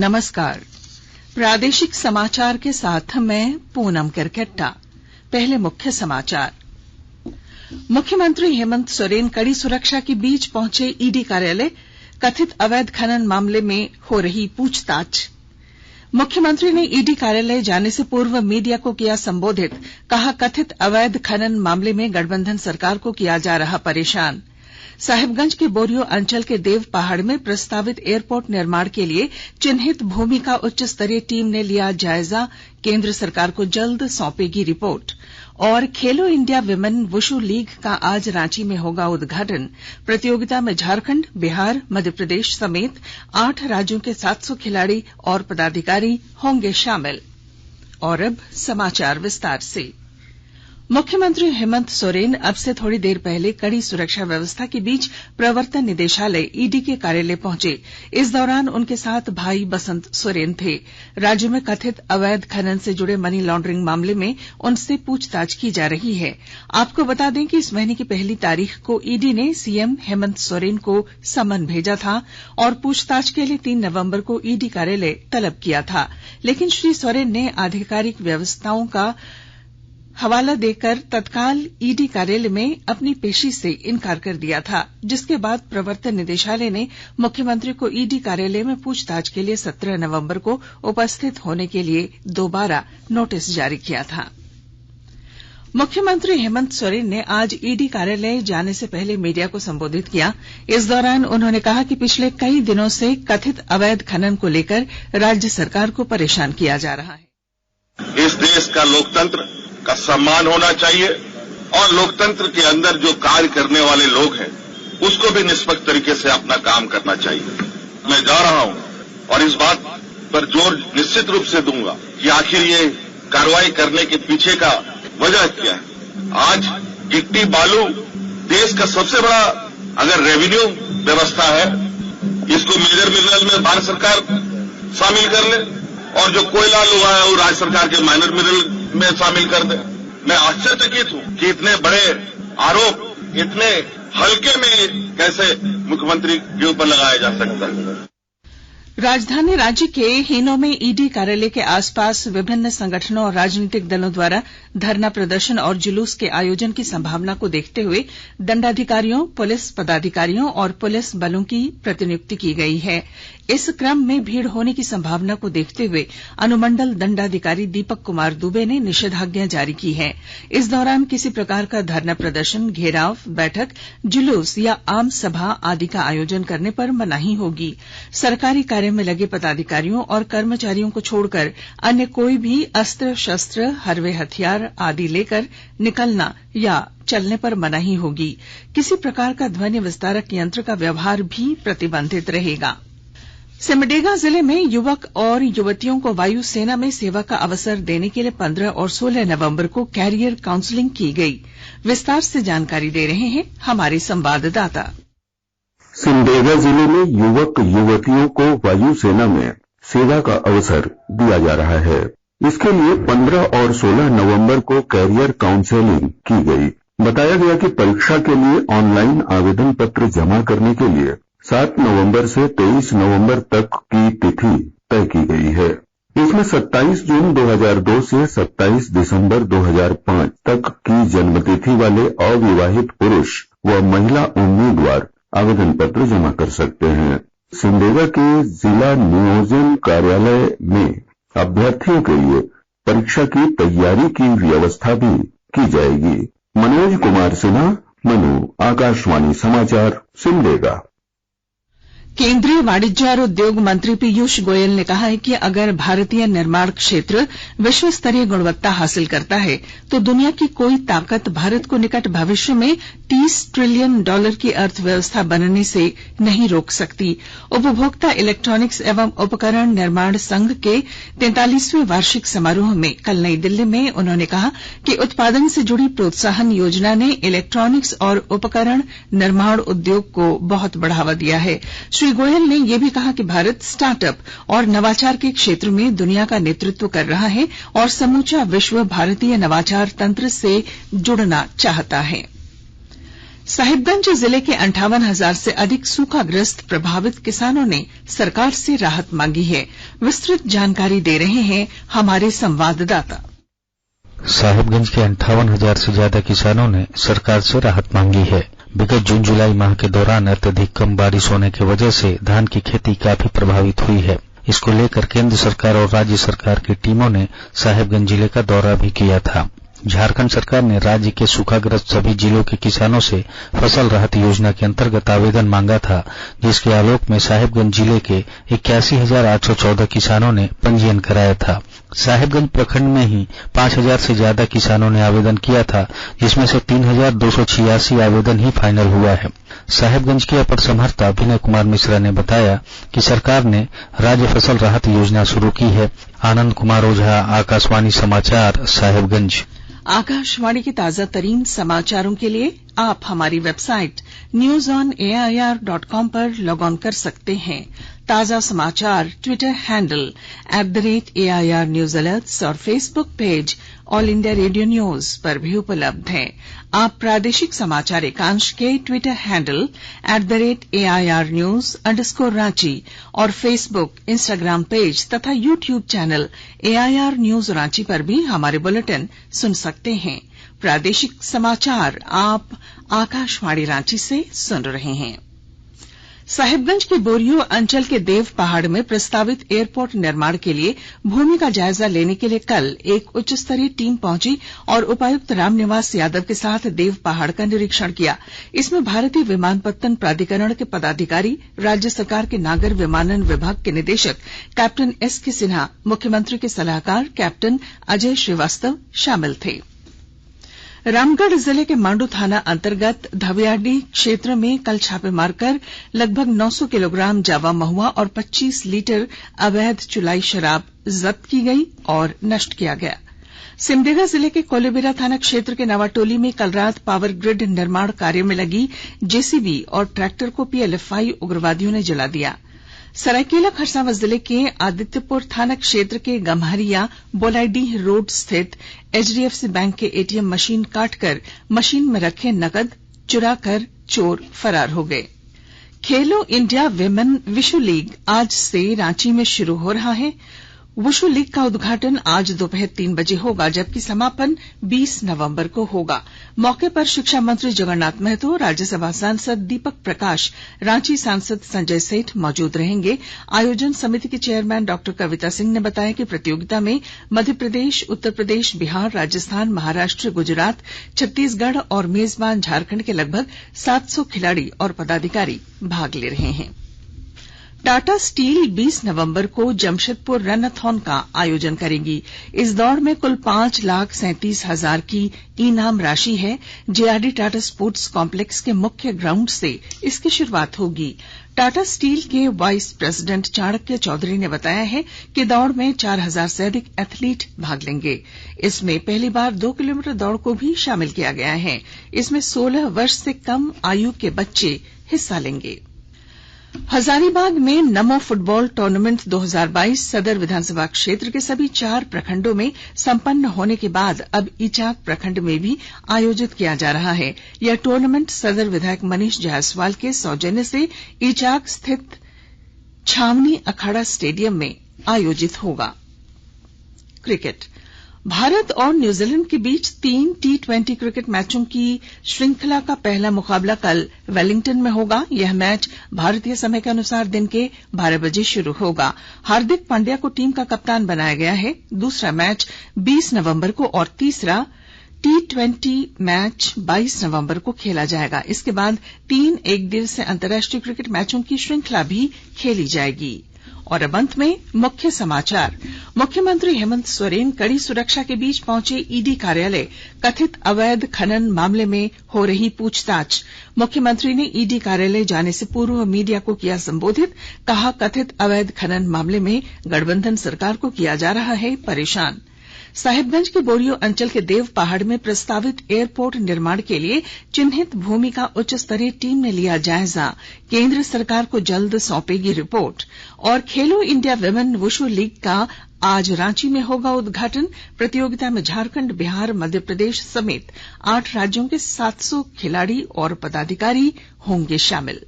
नमस्कार। प्रादेशिक समाचार के साथ मैं पूनम करकेट्टा। पहले मुख्य समाचार। मुख्यमंत्री हेमंत सोरेन कड़ी सुरक्षा के बीच पहुंचे ईडी कार्यालय। कथित अवैध खनन मामले में हो रही पूछताछ। मुख्यमंत्री ने ईडी कार्यालय जाने से पूर्व मीडिया को किया संबोधित। कहा, कथित अवैध खनन मामले में गठबंधन सरकार को किया जा रहा परेशान। साहिबगंज के बोरियो अंचल के देव पहाड़ में प्रस्तावित एयरपोर्ट निर्माण के लिए चिन्हित भूमि का उच्च स्तरीय टीम ने लिया जायजा। केंद्र सरकार को जल्द सौंपेगी रिपोर्ट। और खेलो इंडिया विमेन वुशु लीग का आज रांची में होगा उद्घाटन। प्रतियोगिता में झारखंड, बिहार, मध्य प्रदेश समेत 8 राज्यों के 700 खिलाड़ी और पदाधिकारी होंगे शामिल। और अब समाचार विस्तार से। मुख्यमंत्री हेमंत सोरेन अब से थोड़ी देर पहले कड़ी सुरक्षा व्यवस्था के बीच प्रवर्तन निदेशालय ईडी के कार्यालय पहुंचे। इस दौरान उनके साथ भाई बसंत सोरेन थे। राज्य में कथित अवैध खनन से जुड़े मनी लॉन्ड्रिंग मामले में उनसे पूछताछ की जा रही है। आपको बता दें कि इस महीने की 1 तारीख को ईडी ने सीएम हेमंत सोरेन को समन भेजा था और पूछताछ के लिए 3 नवंबर को ईडी कार्यालय तलब किया था, लेकिन श्री सोरेन ने आधिकारिक व्यवस्थाओं का हवाला देकर तत्काल ईडी कार्यालय में अपनी पेशी से इनकार कर दिया था, जिसके बाद प्रवर्तन निदेशालय ने मुख्यमंत्री को ईडी कार्यालय में पूछताछ के लिए 17 नवंबर को उपस्थित होने के लिए दोबारा नोटिस जारी किया था। मुख्यमंत्री हेमंत सोरेन ने आज ईडी कार्यालय जाने से पहले मीडिया को संबोधित किया। इस दौरान उन्होंने कहा कि पिछले कई दिनों से कथित अवैध खनन को लेकर राज्य सरकार को परेशान किया जा रहा है। इस देश का लोकतंत्र का सम्मान होना चाहिए और लोकतंत्र के अंदर जो कार्य करने वाले लोग हैं उसको भी निष्पक्ष तरीके से अपना काम करना चाहिए। मैं जा रहा हूं और इस बात पर जोर निश्चित रूप से दूंगा कि आखिर ये कार्रवाई करने के पीछे का वजह क्या है। आज गिट्टी बालू देश का सबसे बड़ा अगर रेवेन्यू व्यवस्था है, इसको मेजर मिनरल में भारत सरकार शामिल कर ले और जो कोयला लोहा है वो राज्य सरकार के माइनर मिनरल में शामिल कर दे। मैं आश्चर्यचकित हूं कि इतने बड़े आरोप इतने हल्के में कैसे मुख्यमंत्री के ऊपर लगाया जा सकता है। राजधानी रांची के हीनों में ईडी कार्यालय के आसपास विभिन्न संगठनों और राजनीतिक दलों द्वारा धरना प्रदर्शन और जुलूस के आयोजन की संभावना को देखते हुए दंडाधिकारियों, पुलिस पदाधिकारियों और पुलिस बलों की प्रतिनियुक्ति की गई है। इस क्रम में भीड़ होने की संभावना को देखते हुए अनुमंडल दंडाधिकारी दीपक कुमार दुबे ने निषेधाज्ञा जारी की है। इस दौरान किसी प्रकार का धरना प्रदर्शन, घेराव, बैठक, जुलूस या आम सभा आदि का आयोजन करने पर मनाही होगी। सरकारी कार्य में लगे पदाधिकारियों और कर्मचारियों को छोड़कर अन्य कोई भी अस्त्र शस्त्र, हरवे हथियार आदि लेकर निकलना या चलने पर मनाही होगी। किसी प्रकार का ध्वनि विस्तारक यंत्र का व्यवहार भी प्रतिबंधित रहेगा। सिमडेगा जिले में युवक और युवतियों को वायु सेना में सेवा का अवसर देने के लिए 15 और 16 नवंबर को कैरियर काउंसलिंग की गई। विस्तार से जानकारी दे रहे हैं हमारे संवाददाता। सिमडेगा जिले में युवक युवतियों को वायु सेना में सेवा का अवसर दिया जा रहा है। इसके लिए 15 और 16 नवंबर को कैरियर काउंसलिंग की गई। बताया गया कि परीक्षा के लिए ऑनलाइन आवेदन पत्र जमा करने के लिए 7 नवंबर से 23 नवंबर तक की तिथि तय की गई है। इसमें 27 जून 2002 से 27 दिसंबर 2005 तक की जन्मतिथि वाले अविवाहित पुरुष व महिला उम्मीदवार आवेदन पत्र जमा कर सकते हैं। सिमडेगा के जिला नियोजन कार्यालय में अभ्यर्थियों के लिए परीक्षा की तैयारी की व्यवस्था भी की जाएगी। मनोज कुमार सिन्हा, मनु, आकाशवाणी समाचार, सिमडेगा। केंद्रीय वाणिज्य और उद्योग मंत्री पीयूष गोयल ने कहा है कि अगर भारतीय निर्माण क्षेत्र विश्व स्तरीय गुणवत्ता हासिल करता है तो दुनिया की कोई ताकत भारत को निकट भविष्य में $30 ट्रिलियन की अर्थव्यवस्था बनने से नहीं रोक सकती। उपभोक्ता इलेक्ट्रॉनिक्स एवं उपकरण निर्माण संघ के 43वें वार्षिक समारोह में कल नई दिल्ली में उन्होंने कहा कि उत्पादन से जुड़ी प्रोत्साहन योजना ने इलेक्ट्रॉनिक्स और उपकरण निर्माण उद्योग को बहुत बढ़ावा दिया है। श्री गोयल ने यह भी कहा कि भारत स्टार्टअप और नवाचार के क्षेत्र में दुनिया का नेतृत्व कर रहा है और समूचा विश्व भारतीय नवाचार तंत्र से जुड़ना चाहता है। साहिबगंज जिले के 58,000 से अधिक सूखाग्रस्त प्रभावित किसानों ने सरकार से राहत मांगी है। विस्तृत जानकारी दे रहे हैं हमारे संवाददाता। साहिबगंज के 58,000 से ज्यादा किसानों ने सरकार से राहत मांगी है। विगत जून जुलाई माह के दौरान अत्यधिक कम बारिश होने की वजह से धान की खेती काफी प्रभावित हुई है। इसको लेकर केंद्र सरकार और राज्य सरकार की टीमों ने साहिबगंज जिले का दौरा भी किया था। झारखंड सरकार ने राज्य के सूखाग्रस्त सभी जिलों के किसानों से फसल राहत योजना के अंतर्गत आवेदन मांगा था, जिसके आलोक में साहिबगंज जिले के 81,814 किसानों ने पंजीयन कराया था। साहिबगंज प्रखंड में ही 5,000 से ज्यादा किसानों ने आवेदन किया था, जिसमें से 3,286 आवेदन ही फाइनल हुआ है। साहिबगंज के अपर समहर्ता विनय कुमार मिश्रा ने बताया कि सरकार ने राज्य फसल राहत योजना शुरू की है। आनंद कुमार ओझा, आकाशवाणी समाचार, साहिबगंज। आकाशवाणी के ताजा तरीन समाचारों के लिए आप हमारी वेबसाइट newsonair.com पर लॉग ऑन कर सकते हैं। ताजा समाचार Twitter handle @AIR news alerts और Facebook page All India Radio news पर भी उपलब्ध हैं। आप प्रादेशिक समाचार एकांश के ट्विटर हैंडल @AIR न्यूज_रांची और फेसबुक, इंस्टाग्राम पेज तथा YouTube channel AIR news Ranchi पर भी हमारे बुलेटिन सुन सकते हैं। प्रादेशिक समाचार आप आकाशवाणी रांची से सुन रहे हैं। साहिबगंज के बोरियो अंचल के देव पहाड़ में प्रस्तावित एयरपोर्ट निर्माण के लिए भूमि का जायजा लेने के लिए कल एक उच्च स्तरीय टीम पहुंची और उपायुक्त रामनिवास यादव के साथ देव पहाड़ का निरीक्षण किया। इसमें भारतीय विमानपत्तन प्राधिकरण के पदाधिकारी, राज्य सरकार के नागर विमानन विभाग के निदेशक कैप्टन SK सिन्हा, मुख्यमंत्री के सलाहकार कैप्टन अजय श्रीवास्तव शामिल थे। रामगढ़ जिले के मांडू थाना अंतर्गत धवियाडीह क्षेत्र में कल छापे मारकर लगभग 900 किलोग्राम जावा महुआ और 25 लीटर अवैध चुलाई शराब जब्त की गई और नष्ट किया गया। सिमडेगा जिले के कोलेबिरा थाना क्षेत्र के नवाटोली में कल रात पावर ग्रिड निर्माण कार्य में लगी JCB और ट्रैक्टर को PLFI उग्रवादियों ने जला दिया। सरायकेला खरसावां जिले के आदित्यपुर थाना क्षेत्र के गम्हरिया बोलाडीह रोड स्थित HDFC बैंक के ATM मशीन काटकर मशीन में रखे नकद चुराकर चोर फरार हो गए। खेलो इंडिया विमेन विशु लीग आज से रांची में शुरू हो रहा है। वुशु लीग का उद्घाटन आज दोपहर 3 बजे होगा, जबकि समापन 20 नवंबर को होगा। मौके पर शिक्षा मंत्री जगन्नाथ महतो, राज्यसभा सांसद दीपक प्रकाश, रांची सांसद संजय सेठ मौजूद रहेंगे। आयोजन समिति की चेयरमैन डॉ कविता सिंह ने बताया कि प्रतियोगिता में मध्य प्रदेश, उत्तर प्रदेश, बिहार, राजस्थान, महाराष्ट्र, गुजरात, छत्तीसगढ़ और मेजबान झारखंड के लगभग 700 खिलाड़ी और पदाधिकारी भाग ले रहे हैं। टाटा स्टील 20 नवंबर को जमशेदपुर रन-अथॉन का आयोजन करेगी। इस दौड़ में कुल 5,37,000 की इनाम राशि है। JRD टाटा स्पोर्ट्स कॉम्प्लेक्स के मुख्य ग्राउंड से इसकी शुरुआत होगी। टाटा स्टील के वाइस प्रेसिडेंट चाणक्य चौधरी ने बताया है कि दौड़ में 4,000 से अधिक एथलीट भाग लेंगे। इसमें पहली बार 2 किलोमीटर दौड़ को भी शामिल किया गया है। इसमें 16 वर्ष से कम आयु के बच्चे हिस्सा लेंगे। हजारीबाग में नमो फुटबॉल टूर्नामेंट 2022 सदर विधानसभा क्षेत्र के सभी 4 प्रखंडों में संपन्न होने के बाद अब इचाक प्रखंड में भी आयोजित किया जा रहा है। यह टूर्नामेंट सदर विधायक मनीष जायसवाल के सौजन्य से इचाक स्थित छावनी अखाड़ा स्टेडियम में आयोजित होगा। क्रिकेट भारत और न्यूजीलैंड के बीच 3 T20 क्रिकेट मैचों की श्रृंखला का पहला मुकाबला कल वेलिंगटन में होगा। यह मैच भारतीय समय के अनुसार दिन के 12 बजे शुरू होगा। हार्दिक पांड्या को टीम का कप्तान बनाया गया है। दूसरा मैच 20 नवंबर को और तीसरा T20 मैच 22 नवंबर को खेला जाएगा। इसके बाद 3 एकदिवसीय अंतर्राष्ट्रीय क्रिकेट मैचों की श्रृंखला भी खेली जाएगी। और अब अंत में मुख्य समाचार। मुख्यमंत्री हेमंत सोरेन कड़ी सुरक्षा के बीच पहुंचे ईडी कार्यालय। कथित अवैध खनन मामले में हो रही पूछताछ। मुख्यमंत्री ने ईडी कार्यालय जाने से पूर्व मीडिया को किया संबोधित। कहा, कथित अवैध खनन मामले में गठबंधन सरकार को किया जा रहा है परेशान। साहिबगंज के बोरियो अंचल के देव पहाड़ में प्रस्तावित एयरपोर्ट निर्माण के लिए चिन्हित भूमि का उच्च स्तरीय टीम ने लिया जायजा, केंद्र सरकार को जल्द सौंपेगी रिपोर्ट। और खेलो इंडिया विमेन वुशु लीग का आज रांची में होगा उद्घाटन। प्रतियोगिता में झारखंड, बिहार, मध्य प्रदेश समेत 8 राज्यों के 700 खिलाड़ी और पदाधिकारी होंगे शामिल।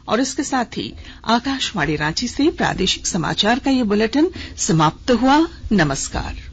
और इसके साथ ही आकाशवाणी रांची से प्रादेशिक समाचार का ये बुलेटिन समाप्त हुआ। नमस्कार।